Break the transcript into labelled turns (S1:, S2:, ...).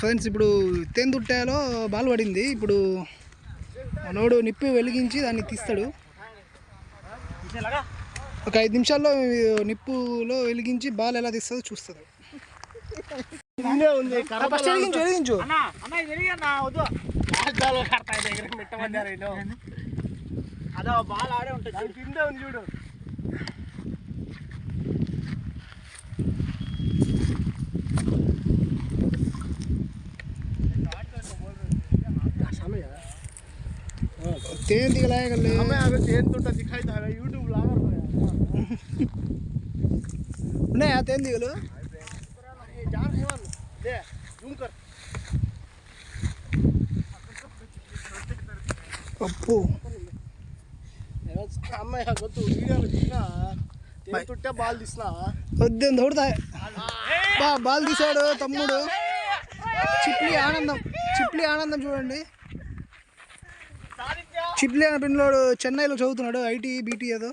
S1: Friends ఇప్పుడు తేందుట్టాలో ball పడింది. ఇప్పుడు మనోడు నిప్పు వెలిగించి దాన్ని తీస్తాడు. ఒక 5 నిమిషాల్లో నిప్పులో వెలిగించి బాల్ ఎలా తీస్తుందో చూస్తాడు. ఫస్ట్ వెలిగించు
S2: అదో బాల్ ఆడే ఉంటుంది కిందే ఉంది చూడు.
S1: तेल दिखलाया कर ले
S2: हमें अगर तेल तो दिखाई था YouTube लावर
S1: नहीं यार तेल दिखलो
S2: ये जान है वाला ले जूम कर
S1: पप्पू
S2: हमें यार तो वीडियो में दिखना तेल टूटे बाल दिसना
S1: వద్దని దౌడతాయి బాల్ తీసాడు తమ్ముడు. చిప్లీ ఆనందం చూడండి. చిప్లీ అనే పిల్లవాడు చెన్నైలో చదువుతున్నాడు, ఐటీ బీటీ ఏదో.